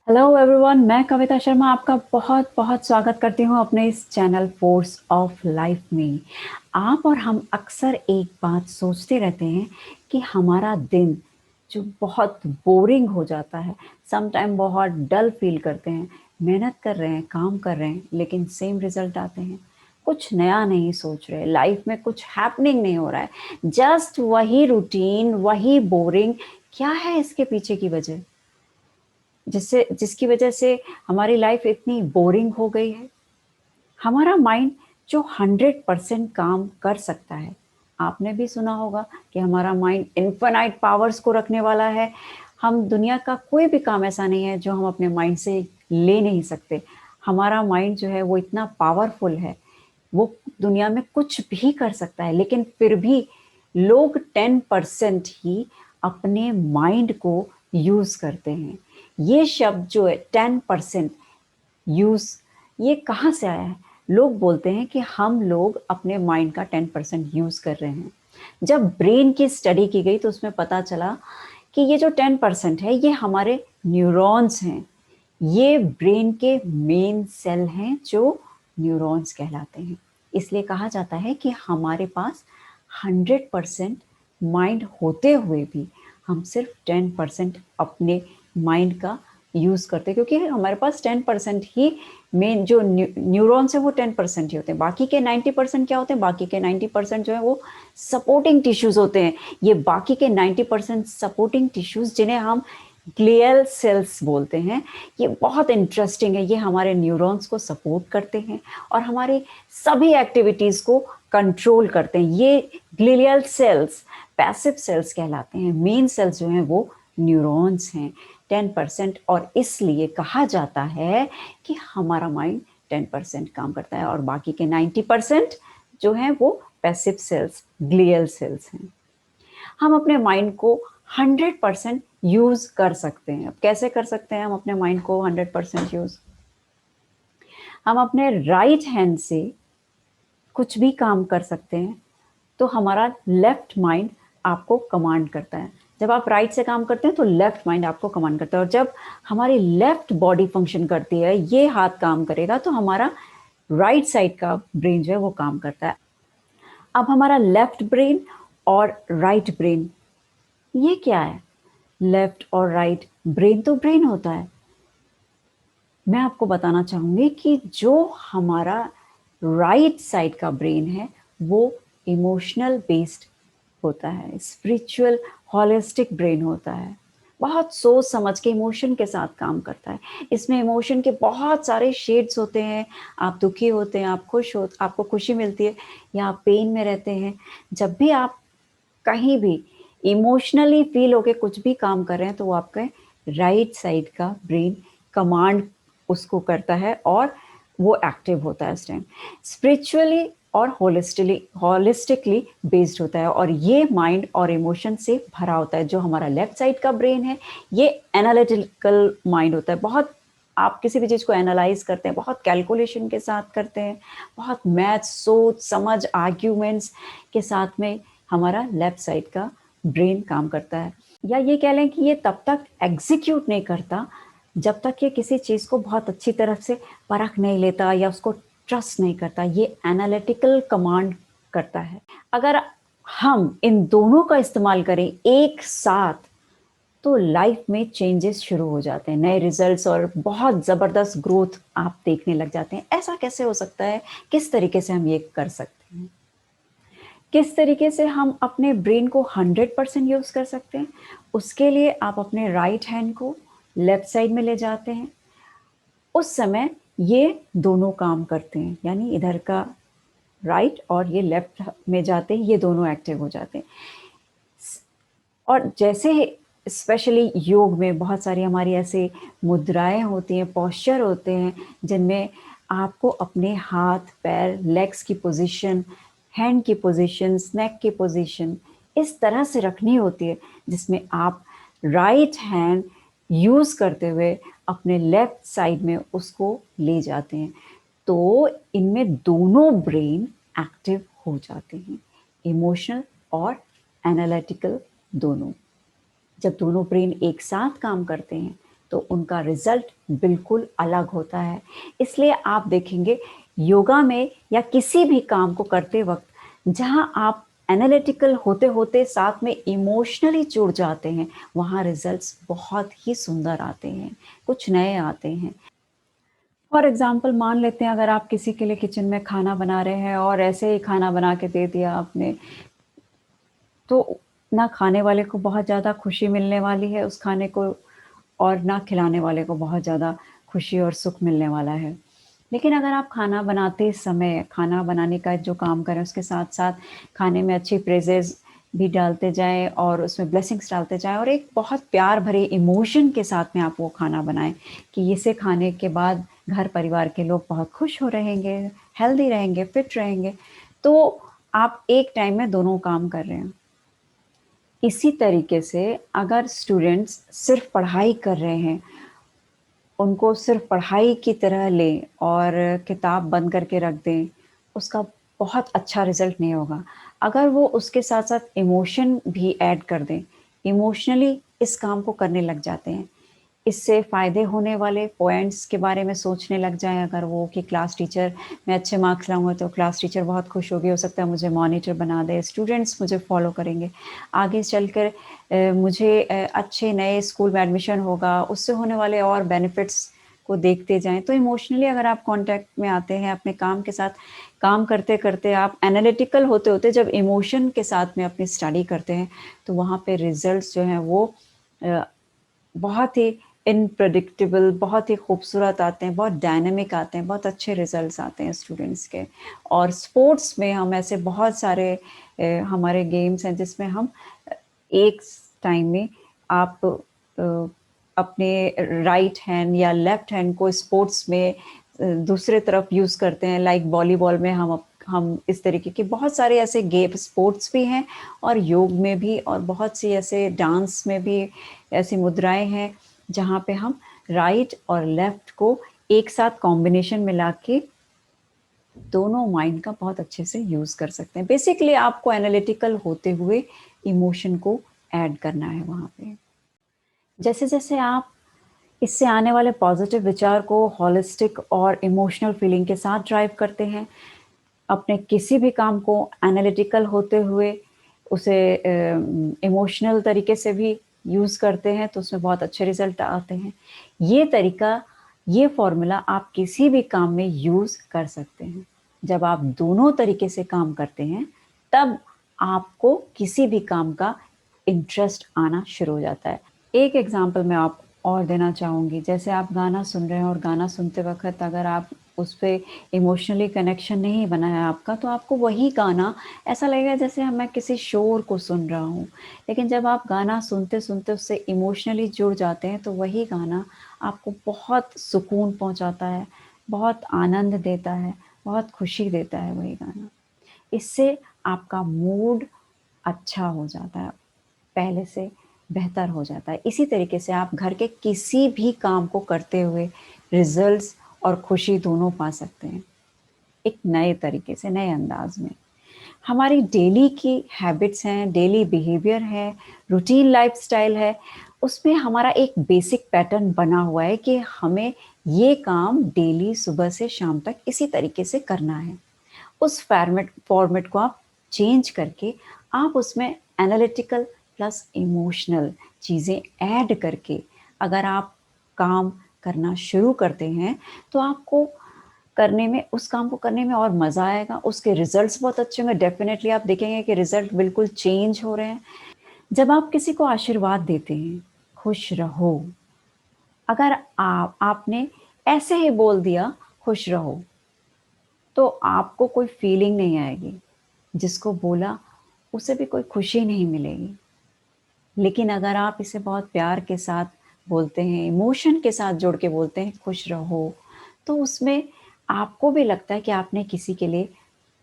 Hello everyone, मैं कविता शर्मा आपका बहुत बहुत स्वागत करती हूँ अपने इस चैनल फोर्स ऑफ लाइफ में। आप और हम अक्सर एक बात सोचते रहते हैं कि हमारा दिन जो बहुत बोरिंग हो जाता है, सम टाइम बहुत डल फील करते हैं। मेहनत कर रहे हैं, काम कर रहे हैं, लेकिन सेम रिजल्ट आते हैं। कुछ नया नहीं सोच रहे, लाइफ में कुछ हैपनिंग नहीं हो रहा है, जस्ट वही रूटीन, वही बोरिंग। क्या है इसके पीछे की वजह, जिसकी वजह से हमारी लाइफ इतनी बोरिंग हो गई है? हमारा माइंड जो 100% काम कर सकता है, आपने भी सुना होगा कि हमारा माइंड इन्फिनाइट पावर्स को रखने वाला है। हम दुनिया का कोई भी काम ऐसा नहीं है जो हम अपने माइंड से ले नहीं सकते। हमारा माइंड जो है वो इतना पावरफुल है, वो दुनिया में कुछ भी कर सकता है। लेकिन फिर भी लोग 10% ही अपने माइंड को यूज़ करते हैं। ये शब्द जो है 10% यूज़, ये कहाँ से आया है? लोग बोलते हैं कि हम लोग अपने माइंड का 10% यूज़ कर रहे हैं। जब ब्रेन की स्टडी की गई तो उसमें पता चला कि ये जो 10% है ये हमारे न्यूरॉन्स हैं। ये ब्रेन के मेन सेल हैं जो न्यूरॉन्स कहलाते हैं। इसलिए कहा जाता है कि हमारे पास 100% माइंड होते हुए भी हम सिर्फ 10% अपने माइंड का यूज़ करते हैं, क्योंकि हमारे पास 10% ही मेन जो न्यूरॉन्स है वो 10% ही होते हैं। बाकी के 90% क्या होते हैं? बाकी के 90% जो है वो सपोर्टिंग टिश्यूज़ होते हैं। ये बाकी के 90% सपोर्टिंग टिश्यूज़, जिन्हें हम ग्लियल सेल्स बोलते हैं, ये बहुत इंटरेस्टिंग है। ये हमारे न्यूरॉन्स को सपोर्ट करते हैं और हमारी सभी एक्टिविटीज़ को कंट्रोल करते हैं। ये ग्लियल सेल्स पैसिव सेल्स कहलाते हैं। मेन सेल्स जो हैं वो न्यूरॉन्स हैं, 10%। और इसलिए कहा जाता है कि हमारा माइंड 10% काम करता है और बाकी के 90% जो हैं वो पैसिव सेल्स, ग्लियल सेल्स हैं। हम अपने माइंड को 100% यूज़ कर सकते हैं। अब कैसे कर सकते हैं हम अपने माइंड को 100% यूज़? हम अपने राइट हैंड से कुछ भी काम कर सकते हैं, तो हमारा लेफ्ट माइंड आपको कमांड करता है। जब आप राइट से काम करते हैं तो लेफ्ट माइंड आपको कमांड करता है, और जब हमारी लेफ्ट बॉडी फंक्शन करती है, ये हाथ काम करेगा, तो हमारा राइट साइड का ब्रेन जो है वो काम करता है। अब हमारा लेफ्ट ब्रेन और राइट ब्रेन, ये क्या है? लेफ्ट और राइट ब्रेन तो ब्रेन होता है। मैं आपको बताना चाहूँगी कि जो हमारा राइट साइड का ब्रेन है वो इमोशनल बेस्ड होता है, स्पिरिचुअल होलिस्टिक ब्रेन होता है। बहुत सोच समझ के इमोशन के साथ काम करता है। इसमें इमोशन के बहुत सारे शेड्स होते हैं। आप दुखी होते हैं, आप खुश हो, आपको खुशी मिलती है, या आप पेन में रहते हैं। जब भी आप कहीं भी इमोशनली फील होके कुछ भी काम कर रहे हैं, तो वो आपके राइट साइड का ब्रेन कमांड उसको करता है और वो एक्टिव होता है उस टाइम। स्पिरिचुअली और होलिस्टिकली बेस्ड होता है, और ये माइंड और इमोशन से भरा होता है। जो हमारा लेफ्ट साइड का ब्रेन है, ये एनालिटिकल माइंड होता है। बहुत, आप किसी भी चीज़ को एनालाइज करते हैं, बहुत कैलकुलेशन के साथ करते हैं, बहुत मैथ, सोच समझ, आर्ग्यूमेंट्स के साथ में हमारा लेफ्ट साइड का ब्रेन काम करता है। या ये कह लें कि ये तब तक एग्जीक्यूट नहीं करता जब तक ये किसी चीज़ को बहुत अच्छी तरह से परख नहीं लेता या उसको ट्रस्ट नहीं करता। ये एनालिटिकल कमांड करता है। अगर हम इन दोनों का इस्तेमाल करें एक साथ, तो लाइफ में चेंजेस शुरू हो जाते हैं, नए रिजल्ट्स और बहुत ज़बरदस्त ग्रोथ आप देखने लग जाते हैं। ऐसा कैसे हो सकता है? किस तरीके से हम ये कर सकते हैं? किस तरीके से हम अपने ब्रेन को 100% यूज़ कर सकते हैं? उसके लिए आप अपने राइट हैंड को लेफ्ट साइड में ले जाते हैं। उस समय ये दोनों काम करते हैं, यानी इधर का राइट और ये लेफ्ट में जाते हैं, ये दोनों एक्टिव हो जाते हैं। और जैसे स्पेशली योग में बहुत सारी हमारी ऐसे मुद्राएं होती हैं, पोस्चर होते हैं, जिनमें आपको अपने हाथ पैर, लेग्स की पोजीशन, हैंड की पोजीशन, नेक की पोजीशन इस तरह से रखनी होती है, जिसमें आप राइट हैंड यूज़ करते हुए अपने लेफ्ट साइड में उसको ले जाते हैं। तो इनमें दोनों ब्रेन एक्टिव हो जाते हैं, इमोशनल और एनालिटिकल दोनों। जब दोनों ब्रेन एक साथ काम करते हैं तो उनका रिज़ल्ट बिल्कुल अलग होता है। इसलिए आप देखेंगे योगा में या किसी भी काम को करते वक़्त जहाँ आप एनालिटिकल होते-होते साथ में इमोशनली जुड़ जाते हैं, वहाँ रिज़ल्ट्स बहुत ही सुंदर आते हैं, कुछ नए आते हैं। फॉर एग्ज़ाम्पल मान लेते हैं अगर आप किसी के लिए किचन में खाना बना रहे हैं और ऐसे ही खाना बना के दे दिया आपने, तो ना खाने वाले को बहुत ज़्यादा खुशी मिलने वाली है उस खाने को और ना खिलाने वाले को बहुत ज़्यादा खुशी और सुख मिलने वाला है। लेकिन अगर आप खाना बनाते समय, खाना बनाने का जो काम करें उसके साथ-साथ खाने में अच्छी प्रेज़ेज़ भी डालते जाएँ और उसमें ब्लेसिंग्स डालते जाएँ और एक बहुत प्यार भरे इमोशन के साथ में आप वो खाना बनाएँ कि इसे खाने के बाद घर परिवार के लोग बहुत खुश हो रहेंगे, हेल्दी रहेंगे, फिट रहेंगे। तो आप एक टाइम में दोनों काम कर रहे हैं। इसी तरीके से अगर स्टूडेंट्स सिर्फ़ पढ़ाई कर रहे हैं, उनको सिर्फ़ पढ़ाई की तरह लें और किताब बंद करके रख दें, उसका बहुत अच्छा रिज़ल्ट नहीं होगा। अगर वो उसके साथ-साथ इमोशन भी ऐड कर दें, इमोशनली इस काम को करने लग जाते हैं, इससे फ़ायदे होने वाले पॉइंट्स के बारे में सोचने लग जाएँ अगर वो कि क्लास टीचर मैं अच्छे मार्क्स लाऊँगा तो क्लास टीचर बहुत खुश होगी, हो सकता है मुझे मॉनिटर बना दे, स्टूडेंट्स मुझे फ़ॉलो करेंगे। आगे चलकर मुझे अच्छे नए स्कूल में एडमिशन होगा, उससे होने वाले और बेनिफिट्स को देखते जाएँ। तो इमोशनली अगर आप कॉन्टैक्ट में आते हैं अपने काम के साथ, काम करते-करते आप एनालिटिकल होते-होते जब इमोशन के साथ में अपनी स्टडी करते हैं, तो वहाँ पे रिज़ल्ट्स जो हैं वो अ, बहुत ही इनप्रेडिक्टेबल, बहुत ही खूबसूरत आते हैं, बहुत डायनामिक आते हैं, बहुत अच्छे रिज़ल्ट्स आते हैं स्टूडेंट्स के। और स्पोर्ट्स में हम ऐसे बहुत सारे हमारे गेम्स हैं जिसमें हम एक टाइम में आप अपने राइट हैंड या लेफ्ट हैंड को स्पोर्ट्स में दूसरे तरफ यूज़ करते हैं लाइक वॉलीबॉल में हम इस तरीके के बहुत सारे ऐसे गेम स्पोर्ट्स भी हैं और योग में भी और बहुत सी ऐसे डांस में भी ऐसी मुद्राएँ हैं, जहाँ पे हम राइट और लेफ्ट को एक साथ कॉम्बिनेशन मिला के दोनों माइंड का बहुत अच्छे से यूज़ कर सकते हैं। बेसिकली आपको एनालिटिकल होते हुए इमोशन को ऐड करना है वहाँ पे। जैसे-जैसे आप इससे आने वाले पॉज़िटिव विचार को होलिस्टिक और इमोशनल फीलिंग के साथ ड्राइव करते हैं, अपने किसी भी काम को एनालिटिकल होते हुए उसे इमोशनल तरीके से भी यूज़ करते हैं तो उसमें बहुत अच्छे रिज़ल्ट आते हैं। ये तरीका, ये फ़ॉर्मूला आप किसी भी काम में यूज़ कर सकते हैं। जब आप दोनों तरीके से काम करते हैं, तब आपको किसी भी काम का इंटरेस्ट आना शुरू हो जाता है। एक एग्ज़ाम्पल मैं आप और देना चाहूँगी, जैसे आप गाना सुन रहे हैं और गाना सुनते वक़्त अगर आप उस पे इमोशनली कनेक्शन नहीं बना है आपका, तो आपको वही गाना ऐसा लगेगा जैसे मैं किसी शोर को सुन रहा हूँ। लेकिन जब आप गाना सुनते-सुनते उससे इमोशनली जुड़ जाते हैं, तो वही गाना आपको बहुत सुकून पहुँचाता है, बहुत आनंद देता है, बहुत खुशी देता है वही गाना। इससे आपका मूड अच्छा हो जाता है, पहले से बेहतर हो जाता है। इसी तरीके से आप घर के किसी भी काम को करते हुए रिज़ल्ट्स और खुशी दोनों पा सकते हैं, एक नए तरीके से, नए अंदाज़ में। हमारी डेली की हैबिट्स हैं, डेली बिहेवियर है, रूटीन लाइफ़स्टाइल है, उसमें हमारा एक बेसिक पैटर्न बना हुआ है कि हमें ये काम डेली सुबह से शाम तक इसी तरीके से करना है। उस फॉर्मेट को आप चेंज करके आप उसमें एनालिटिकल प्लस इमोशनल चीज़ें ऐड करके अगर आप काम करना शुरू करते हैं, तो आपको करने में उस काम को करने में और मज़ा आएगा, उसके रिज़ल्ट्स बहुत अच्छे होंगे, डेफ़िनेटली आप देखेंगे कि रिज़ल्ट बिल्कुल चेंज हो रहे हैं। जब आप किसी को आशीर्वाद देते हैं, खुश रहो, अगर आपने ऐसे ही बोल दिया खुश रहो, तो आपको कोई फीलिंग नहीं आएगी। जिसको बोला उसे भी कोई खुशी नहीं मिलेगी। लेकिन अगर आप इसे बहुत प्यार के साथ बोलते हैं, इमोशन के साथ जोड़ के बोलते हैं खुश रहो, तो उसमें आपको भी लगता है कि आपने किसी के लिए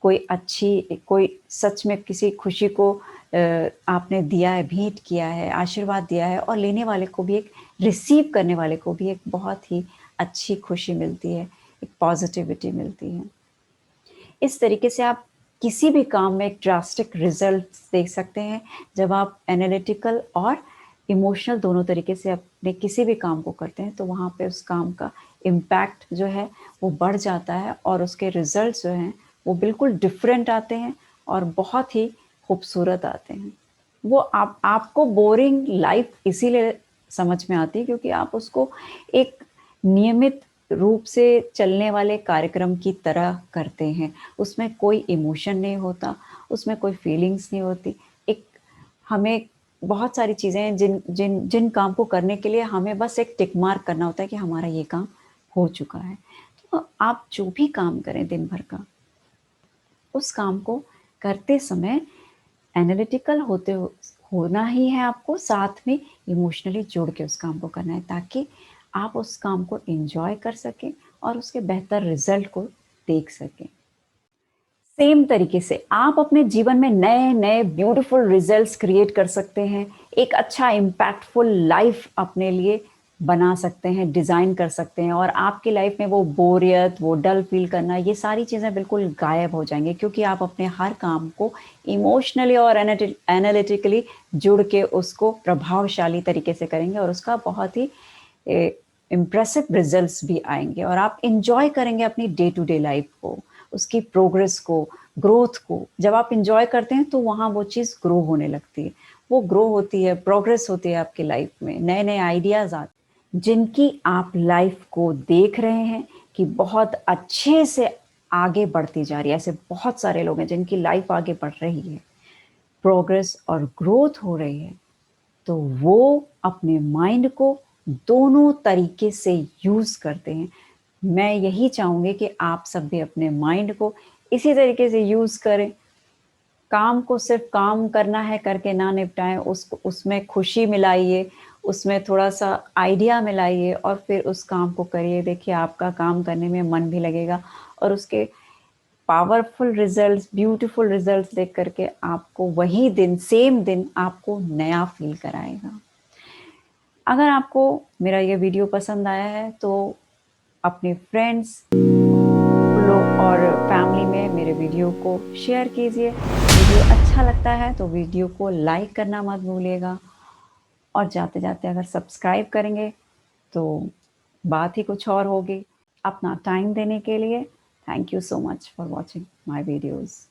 कोई सच में किसी खुशी को आपने दिया है, भेंट किया है, आशीर्वाद दिया है और लेने वाले को भी एक रिसीव करने वाले को भी एक बहुत ही अच्छी खुशी मिलती है, एक पॉज़िटिविटी मिलती है। इस तरीके से आप किसी भी काम में एक ड्रास्टिक रिज़ल्ट्स देख सकते हैं, जब आप एनालिटिकल और इमोशनल दोनों तरीके से अपने किसी भी काम को करते हैं, तो वहाँ पे उस काम का इम्पैक्ट जो है वो बढ़ जाता है और उसके रिज़ल्ट्स जो हैं वो बिल्कुल डिफरेंट आते हैं और बहुत ही खूबसूरत आते हैं। वो आपको बोरिंग लाइफ़ इसीलिए समझ में आती है क्योंकि आप उसको एक नियमित रूप से चलने वाले कार्यक्रम की तरह करते हैं। उसमें कोई इमोशन नहीं होता, उसमें कोई फीलिंग्स नहीं होती। एक हमें बहुत सारी चीज़ें हैं जिन जिन जिन काम को करने के लिए हमें बस एक टिक मार्क करना होता है कि हमारा ये काम हो चुका है। तो आप जो भी काम करें दिन भर का, उस काम को करते समय एनालिटिकल होना ही है आपको, साथ में इमोशनली जुड़ के उस काम को करना है ताकि आप उस काम को एन्जॉय कर सकें और उसके बेहतर रिज़ल्ट को देख सकें। सेम तरीके से आप अपने जीवन में नए-नए ब्यूटीफुल रिज़ल्ट्स क्रिएट कर सकते हैं। एक अच्छा इम्पैक्टफुल लाइफ़ अपने लिए बना सकते हैं, डिज़ाइन कर सकते हैं और आपकी लाइफ़ में वो बोरियत, वो डल फ़ील करना, ये सारी चीज़ें बिल्कुल गायब हो जाएँगी क्योंकि आप अपने हर काम को इमोशनली और एनालिटिकली जुड़ के उसको प्रभावशाली तरीके से करेंगे और उसका बहुत ही ए इम्प्रेसिव रिज़ल्ट्स भी आएँगे और आप एन्जॉय करेंगे अपनी डे टू डे लाइफ़ को, उसकी प्रोग्रेस को, ग्रोथ को। जब आप एन्जॉय करते हैं तो वहाँ वो चीज़ ग्रो होने लगती है। वो ग्रो होती है, प्रोग्रेस होती है आपकी लाइफ़ में, नए-नए आइडियाज़ आते हैं, जिनकी आप लाइफ़ को देख रहे हैं कि बहुत अच्छे से आगे बढ़ती जा रही है। ऐसे बहुत सारे लोग हैं जिनकी लाइफ़ आगे बढ़ रही है, प्रोग्रेस और ग्रोथ हो रही है। तो वो अपने माइंड को दोनों तरीके से यूज़ करते हैं। मैं यही चाहूँगी कि आप सब भी अपने माइंड को इसी तरीके से यूज़ करें। काम को सिर्फ़ काम करना है करके ना निपटाएँ, उसको उसमें खुशी मिलाइए, उसमें थोड़ा-सा आइडिया मिलाइए और फिर उस काम को करिए। देखिए आपका काम करने में मन भी लगेगा और उसके पावरफुल रिज़ल्ट्स, ब्यूटीफुल रिज़ल्ट्स देख कर के आपको वही दिन, सेम दिन आपको नया फ़ील कराएगा। अगर आपको मेरा ये वीडियो पसंद आया है तो अपने फ्रेंड्स और फैमिली में मेरे वीडियो को शेयर कीजिए। वीडियो अच्छा लगता है तो वीडियो को लाइक करना मत भूलिएगा और जाते-जाते अगर सब्सक्राइब करेंगे तो बात ही कुछ और होगी। अपना टाइम देने के लिए thank you so much for watching my videos.